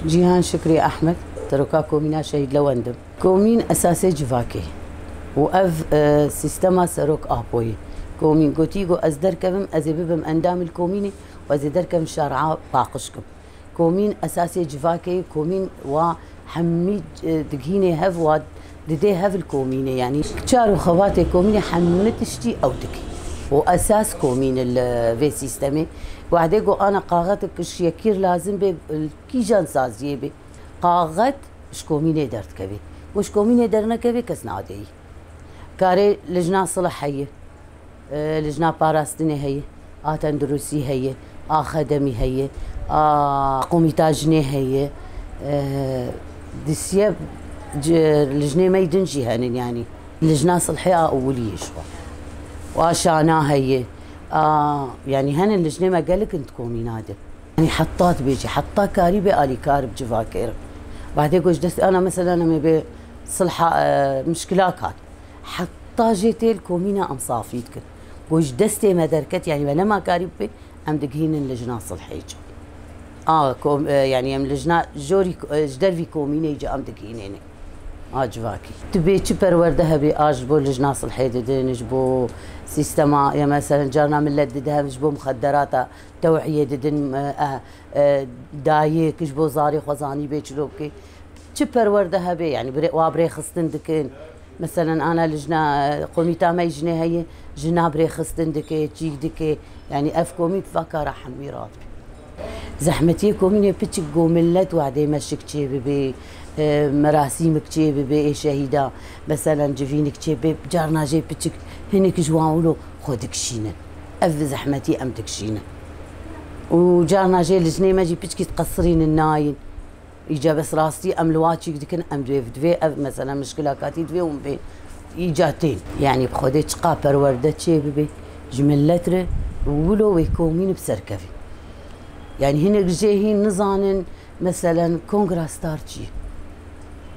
جيهان شكري أحمد تركا كومينا شهيد لوندم كومين أساسي جفاكي وأف سيستما سروك أبوي كومين قوتيغو أزدر كبم أزببم أندام الكوميني وأزدر كبم شارعا باقشكم كومين أساسي جفاكي كومين وحميد دقهيني هف واد ددي هف الكوميني يعني كتشارو خواتي كوميني حمتشتي أو دكي وأساس كومين في سيستمي وعديقو أنا قاغتك الشيكير لازم بي كيجان سازيه بي قاغت شكوميني درت كبي وشكوميني درنا كبي كسنا عدي كاري لجنا صلح هي لجنا باراستني هي تندرسي هي خدمي هي قوميتاجني هي دسيا لجنة ميدن جيهان يعني لجنا صلحية أولية شوى واشانا هي يعني هن اللجنة ما قالك انت كومين هذا يعني حطات بيجي حطا كاري بآلي كارب جفاكير بعدين قلت دست انا مثلا انا ما بصلحة مشكلات هاد حطا جيتي الكومينة ام صافيتك قلت دستي ما دركت يعني ولا ما كاري بي ام دقهين اللجنة صلحية يعني ام لجنة جوري جدر في كومينة يجي ام دقهين جواكي تبي تشبر وردها بأجبو لجنة صلحية ددن جبو سيستما يا مثلا جارنا من لددها جبو مخدرات توعية ددن دايك جبو زاري خزاني بيشلوبكي تشبر وردها بي يعني وابري خستن دكين مثلا انا لجنة قوميتا ما يجني هي جنا بري خستن دكي تشيك دكي يعني اف كوميت فكر حميرات زحمتي كوميني بتشك ملت وعدي مشك تشي بي مراسيمك تشي بي شهيدا مثلا جفينك تشي بي جارنا جي بتشك هنيك جواولو خودك شينا اف زحمتي ام تكشينا وجارنا جي لجني ما جي بتشكي تقصرين الناين يجا بس راستي ام لواتشي دكن ام دوي مثلا مشكله كاتي دوي وم بي ايجاتين يعني بخودي تشقا برورده تشي بي جملتر ولو ويكومين بسركفي يعني هنا جايين نظانن مثلا كونغراستارتشي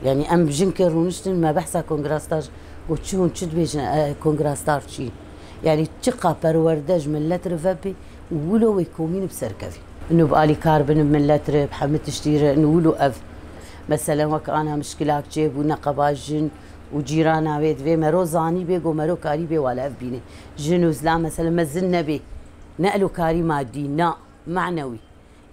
يعني ام بجنكر ونشتن ما بحثا كونغراستارش وتشون تشد بيجن كونغراستارتشي يعني تقى بروردج من لتر فبي ولو يكومين بسركفي انه بقالي كاربن من لتر بحمد تشتير انه ولو اف مثلا وك انا مشكلات جيب ونقباجن وجيرانا بيت في مرو زاني بيجو مرو كاري بي ولا اف بيني جنوز لا مثلا مزلنا بي نقلوا كاري مادي نا معنوي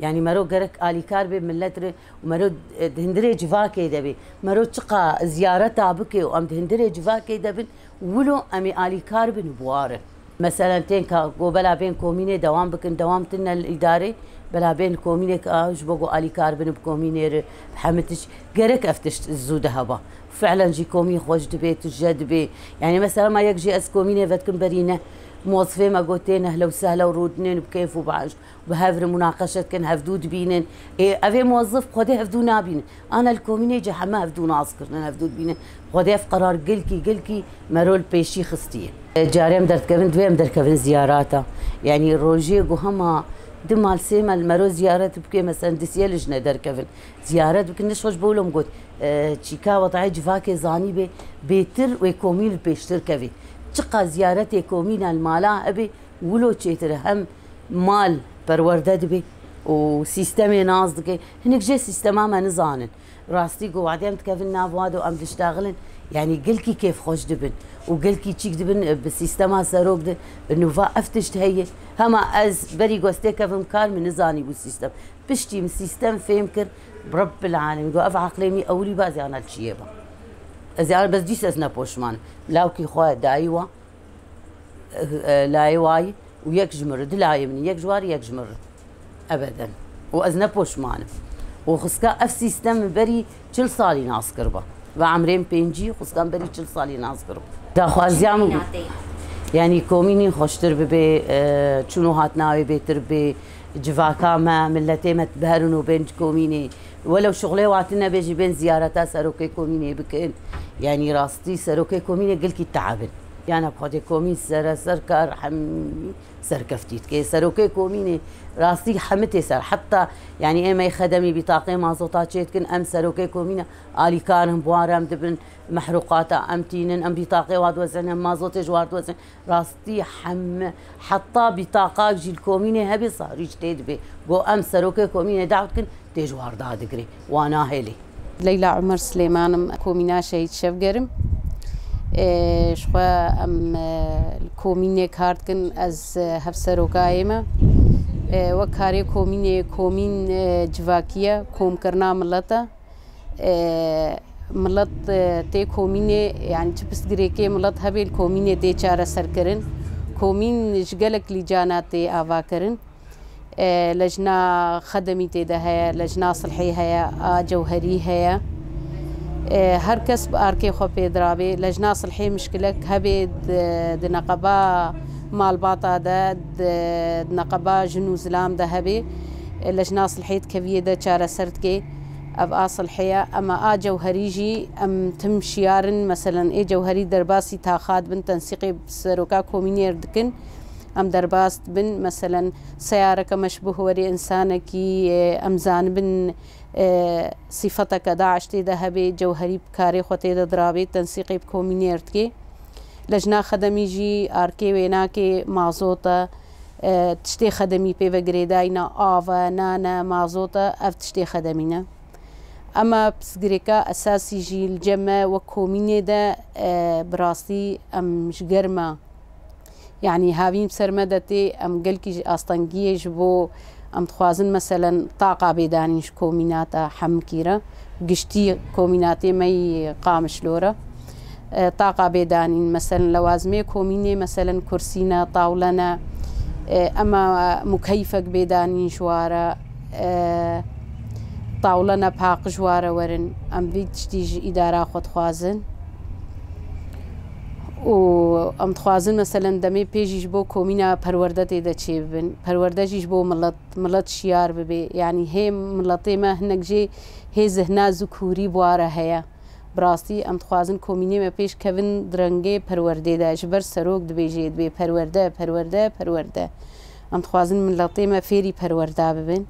يعني مرو قرك آلي كاربي من لتر ومرو دهندري جفاكي دبي مرو تقى زيارتها بكي وام دهندري جفاكي دبن ولو امي آلي كاربي نبواره مثلا تين بلا بين كوميني دوام بكن دوام تنا الإداري بلا بين كوميني جبوغو آلي كاربي بكوميني بحمتش قرك افتش الزود هبا فعلا جي كومي خوش دبي تجد بي يعني مثلا ما يجي اس كوميني فتكن برينه موظفين ما قلتين اهلا وسهلا ورودنين بكيف وبعج وبهافر مناقشه كان هفدود بينن افي موظف خدي هفدونا بينن انا الكوميني جا ما هفدونا عسكر انا هفدود بينن خدي في قرار قلكي مرول بيشي خستيه جاريم درت كفن دويم درت كفن زياراته يعني روجي هما دمال سيما المرو زيارات بكي مثلا دسيه لجنه در كفن زيارات بكن نشوش بقولهم قلت تشيكا وطعي جفاكي زاني بي بيتر ويكوميل بيشتر كفي تقى زيارتي كومينا المالا ابي ولو تشيتر هم مال برورده دبي وسيستمي نازدكي هنك جي سيستما ما نزانن راستي قو بعدين تكفن نافوادو ام تشتغلن يعني قلكي كيف خوش دبن وقلكي تشيك دبن بالسيستما سروب ده انه فا افتشت هي هما از بري قوستي كفن كار من نزاني بالسيستم بشتي من السيستم فيمكر برب العالمين قو اف عقليمي اولي بازي انا الشيبه اذا بس ديس ازنا بوشمان لاوكي خوا دايوا لايواي ويك جمر دلاي من يك جوار يك جمر ابدا وازنا بوشمان وخسكا اف سيستم بري كل صالي ناس قربه وعمرين بينجي خسكا بري كل صالي ناس قرب دا خوازيام يعني كوميني خوشتر ببي شنو هاتناوي بيتر بي جفاكا ما ملتي ما تبهرنوا بين كوميني ولو شغلي وعتنا بيجي بين زيارتها سروكي كوميني بكين يعني راستي سروكي كوميني قلكي تعبن يعني بخاطر كومين سركار حمي سركفتيت كي سروكي كوميني راسي حمتي سر حتى يعني اما خدمي بطاقه مازوطات كن ام سروكي كومينا الي كانهم بوارم دبن محروقات امتين ام بطاقه واد وزن مازوت جوارد وزن راستي حتى بطاقه جي الكوميني هبي صار جديد بي جو ام سروكي كوميني دعوت كن تجوار دادقري وانا هلي ليلى عمر سليمان كومينا شهيد شفقرم شخوا ام الكوميني كارتكن از هفسروكايما وكاري كومين جواكية كوم كرنا ملتا ملت تي كوميني يعني تبس غريكي ملت هبي الكوميني تي چارة سركرن كومين جگلك لجانا تي آوا کرن لجنا خدمي تي ده هيا لجنا صلحي هيا جوهري هيا هر کس باركي خو بيدرابي لجنا صلحي مشكلك هبي دنقبا مالباطا ده نقبا جنو زلام ده هبي لجنا صلحيت كفيه ده چارة سرتكي اب صلحيه اما جوهريجي ام تم شيارن مثلا اي جوهري درباسي تاخاد بن تنسيقي بسروكا كومينير دكن ام درباست بن مثلا سيارك مشبوه وري انسانكي امزان بن صفتك داعشتي ده هبي جوهري بكاري خوتي ده درابي تنسيقي بكومينير دكي لجنا خدمي جي اركي ويناكي مازوطه تشتي خدمي بيفا جريداينا آفا نانا مازوطه اف تشتي خدمينا اما بسجريكا اساسي جي الجمع وكوميني ده براسي ام جرما يعني هاوين بسرمدتي ام قلكي استنجيه جبو ام تخوازن مثلا طاقه بيدانيش كوميناتا حمكيره قشتي كوميناتي مي قامش لورا طاقه بيدانين مثلا لوازمي كوميني مثلا كرسينا طاولنا اما مكيفك بيدانين جوارا طاولنا باق جوارا ورن ام بيتشتيج اداره خود خوازن و ام تخوازن مثلا دمي بيجيش بو كومينا پروردتي ده چي بن پرورده جيش بو ملت شيار ببي يعني هي ملتي ما هنك جي هي ذهنا ذكوري بواره هيا براسي ام تخوازن كوميني ما بيش كفن درنگي پرورده ده جبر سروك دبيجي دبي پرورده ام تخوازن ملتي ما فيري پرورده ببن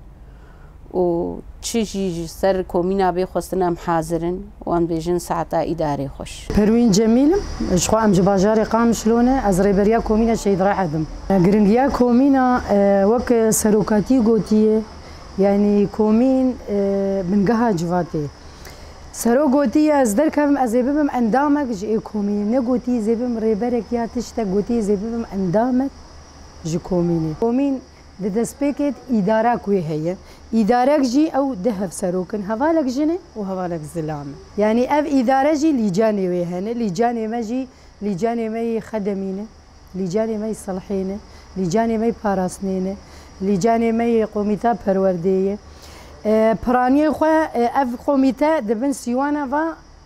و تشيجي سر كومينا بي خوستنا محاضرن وان بيجن ساعتا اداري خوش پروين جميل شخو ام جباجاري قام شلونه از ريبريا كومينا شيد راحدم غرينيا كومينا وك سروكاتي غوتيه يعني كومين من قها جواتي سرو غوتي از دركم ازيبم اندامك جي كومين نغوتي زيبم ريبرك يا تشتا غوتي زيبم اندامك جي كومين دسبيكت إدارة كوي هي إدارة جي أو دهب سروكن هوالك جنة وهوالك زلامة يعني أب إدارة جي لجاني ويهنة لجاني ما جي لجاني ما خدمينه لجاني ما صلحينه لجاني ما باراسنينه لجاني ما قوميتا پروردية پرانية خوا أب قوميتا دبن سيوانا و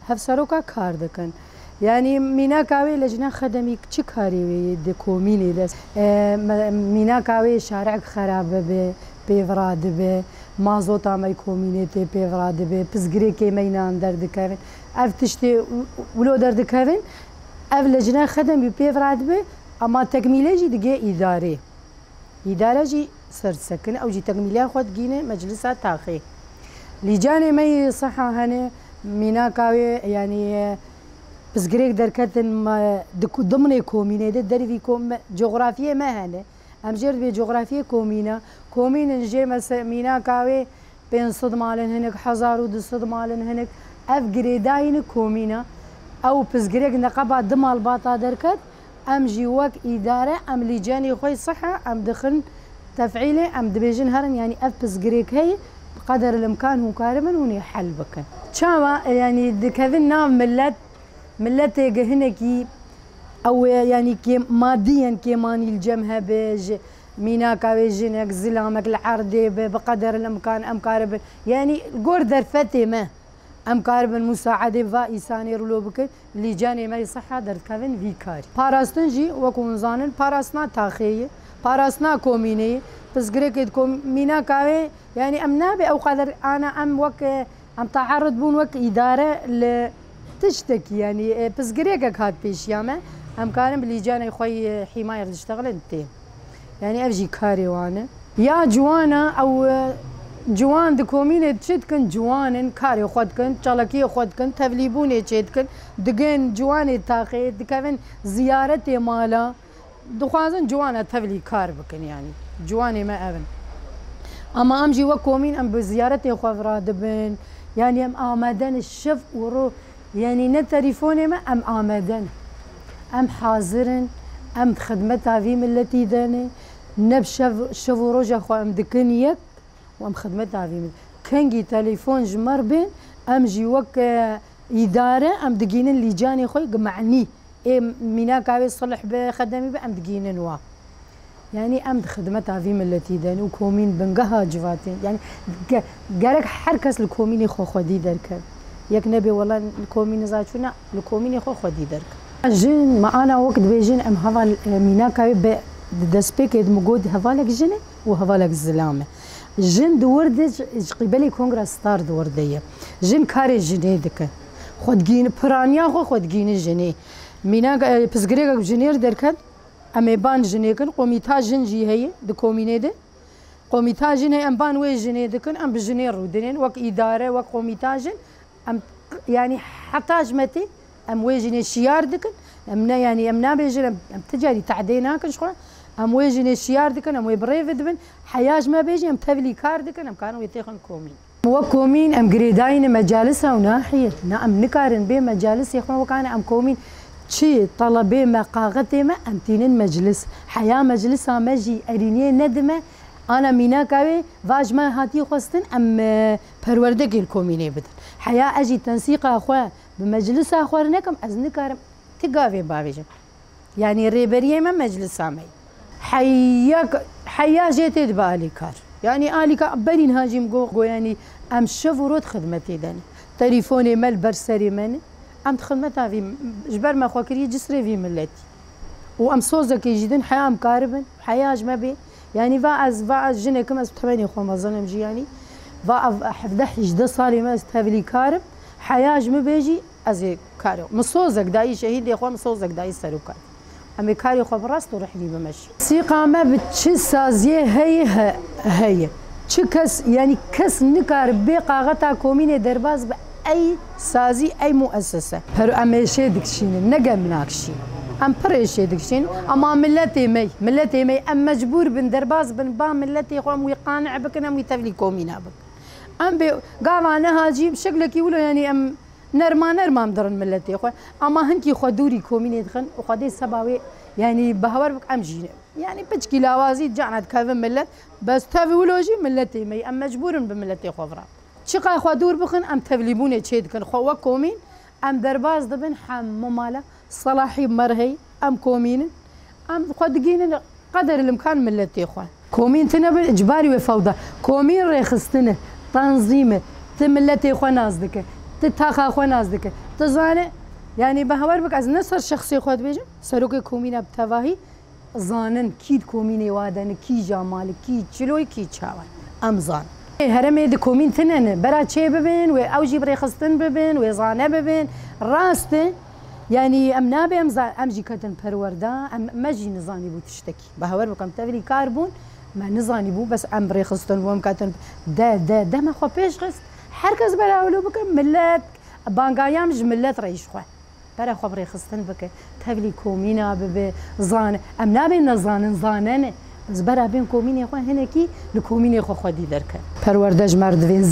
هف سروكا كار دكن يعني مينا كاوي لجنا خدمي چه كاري وي د كوميني دس مينا كاوي شارع خراب به بيفراد به مازوتا ماي كوميني تي بيفراد به پزگريكي مينان درد كارن اف تشتي ولو درد كارن اف لجنا خدمي بيفراد به اما تكميله جي دغه اداره جي سر سكن او جي تكميله خود جينه مجلسات تاخي لجاني مي صحه هنه مينا كاوي يعني بس غريك دركتن ضمن كومينه درفي كوم جغرافيه ما هنا امجر بجغرافيه كومين نجي مثلا مينا كاوي بين صد مالن هناك حزار ود صد مالن هناك اف غريداين كومينا او بس غريك نقبه دمال باطا دركت ام جي وك اداره ام لجاني خوي صحه ام دخل تفعيله ام دبيجن هرن يعني اف بس غريك هي بقدر الامكان هو كارمن وني حل بكن شاما يعني دكذن نام ملتي هنكي او يعني كي ماديا كيماني الجمها بيج مينا كاويجينك زلامك العرضي بقدر الامكان ام كارب يعني قور درفتي ما ام كارب المساعده فايساني رولو بك اللي جاني ما يصحى درت كافن فيكاري باراستنجي وكون زانن باراسنا تاخيه باراسنا كوميني بس غريك مينا كاوي يعني ام نابي او قدر انا ام وك ام تعرض بون وك اداره تشتكي يعني بس غريقك هاد بيش ياما ام كان بليجانا خوي حمايه تشتغل انت يعني افجي كاري وانا يا جوانا او جوان دكومينه تشدكن جوان كاري خودكن تشلكي خودكن تفليبوني تشدكن دقين جواني تاقي دكفن زيارتي مالا دخوازن جوانا تفلي كار بكن يعني جواني ما ابن اما امجي وكومين ام بزيارتي خوفرا دبن يعني ام آمدن الشف ورو يعني نتليفوني ما ام آمدن ام حاضرن ام خدمتها في ملتي داني نب شف وروجا خو ام دكن يك وام خدمتها في كنجي تليفون جمر بين ام جي وك اداره ام دقينن اللي جاني خوي قمعني اي ميناك عاوي صلح بخدمي بام دقينن وا يعني ام خدمتها في ملتي داني وكومين بنقها جواتين يعني قالك حركس الكوميني خو خدي درك ياك نبي والله الكوميني زاتشونا الكوميني خو خدي درك جن ما انا وقت بيجين ام هذا ميناك عاوي دسبيك مجود هذالك جني وهذالك الزلامه جن دوردج قبلي كونغرس ستار دورديه جن كاري جني دك خدگين پرانيا خدگين جني مينا پزگريك جنير دركد اميبان جنيكن قوميتا جنجي هي د كومينه ده قوميتا جني امبان وي جني دكن ام بجنير ودنين وك اداره وك قوميتا جن ام يعني حتى جمتي ام وي جني شيار دكن امنا يعني امنا بيجن ام تجاري تعديناك شو ام وي جني شيار دكن ام وي بريفد بن حياج ما بيجي ام تبلي كار دكن ام كانوا يتيخن كومين وكومين ام جريداين مجالسها وناحيه نعم نكارن بين مجالس يا اخوان وكان ام كومين شي طلبي مقاغتي ما امتين مجلس حياه مجلسها مجي ارينيه ندمه انا ميناكاوي فاج ما هاتي خستن ام پروردگی الكوميني بدن حياه اجي تنسيق اخوا بمجلس اخورنكم از نكارم تقافي بابيجم يعني ريبريه ما مجلس سامي حياه جيتي دبالي كار يعني الي برين هاجم جو يعني ام شفورات خدمتي داني تليفوني مال برسري من ام خدمتها في جبر ما خوكري جسري في ملتي وام صوزك جدا حياه ام كاربن حياه ما بي يعني فاز جنكم از تبني خو ما ظنم جي يعني فا 11 صالي ما استهبلي كارب حياه ما بيجي از كارو مصوزك داي شهيد يا اخو مصوزك داي سروكات امي كاري خو براست ورحلي بمشي سيقا ما بتشي سازيه هي تشكس يعني كس نكار بقاغتا كوميني درباز باي سازي اي مؤسسه هر امي شيدكشين نقمناكشين ام بريشيدكشين اما ملتي مي ام مجبور بن درباز بن با ملتي خو ويقانع بك انا ويتفلي كومينا بك ام قام انا هاجي شكلك يقولوا يعني ام نرما مدرن ملتي خو اما هنكي خو دوري كوميني دخن وخدي سباوي يعني بهور بك امجي يعني بتشكي لوازي جعنت كافن ملت بس تفولوجي ملتي مي ام مجبور بملتي خو فرا شقا خو دور بخن ام تفليبوني تشيد كن خو كومين ام درباز دبن حم مماله صلاحي مرهي ام كومين ام خدقين قدر الامكان ملتي خو كومين تنبل اجباري وفوضى كومين ريخستنه تنظيمه تملتي خو نازدك تتاخا خو نازدك تزانه يعني بهور بك از نصر شخصي خود بيجم سروك كومينه بتواهي زانن كيد كوميني وادن كي جمال كي چلوي كي چاوان ام زان هرمي د كومين تنن برا چه ببين و اوجي بري خستن ببين و زانه ببين راست يعني ام نابي ام جي كتن پروردا ام مجي نزاني بو تشتكي بهور بكم تفري كاربون ما نزاني بو بس ام بري خستن وام كتن دا ما خو بيش خست حركز براولو بكم ملت بانغايام جملت ريش خو برا خبري خستن بك تفلي كومينا بب زان ام نابي نزانن زانن بس برا بين كوميني خو هنكي لكوميني خو خدي درك پروردج مردوين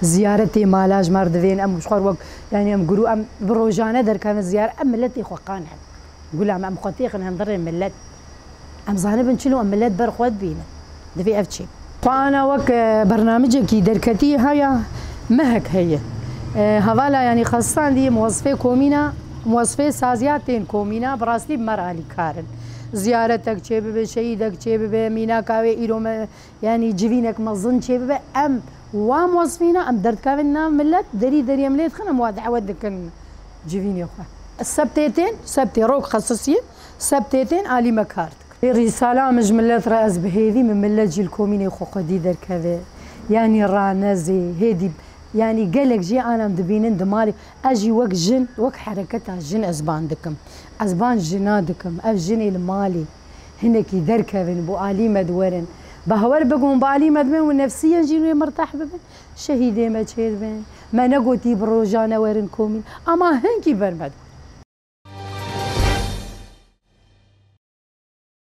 زيارتي مالاج مردوين ام مشخور وق يعني ام قرو ام بروجانه درك زياره ام ملتي خو قانح قول ام خوتيخن هندر ملت ام زانه بنشلو ام ملت بر خود بينا دفي افتشي فانا وك برنامجك دركتي هيا مهك هي هوالا يعني خاصة دي موظفة كومينا موظفة سازياتين كومينا براستي مرالي كارن زيارتك چه ببه شهيدك چه ببه مينا كاوي ايرو يعني جوينك مظن چه ببه ام وموظفينا ام درد كاوي نام ملت دري مليت خنا مواد ودكن جويني اخوة السبتيتين سبتي روك خصوصية سبتيتين آلي مكارتك رسالة مج ملت رأس بهذي من ملت جي الكوميني خو قدي دركاوي يعني رانزي هيدي يعني قالك جي انا مدبينين دمالي اجي وك جن وك حركتها جن ازبان دكم ازبان جنادكم اف جني المالي هنكي ذركبن بو الي مدورن بهور بقوم بالي مدمن والنفسيه جينو مرتاح ببن شهيده ما تشير بن ما نقوتي بروجانا ورن كومين اما هنكي برمد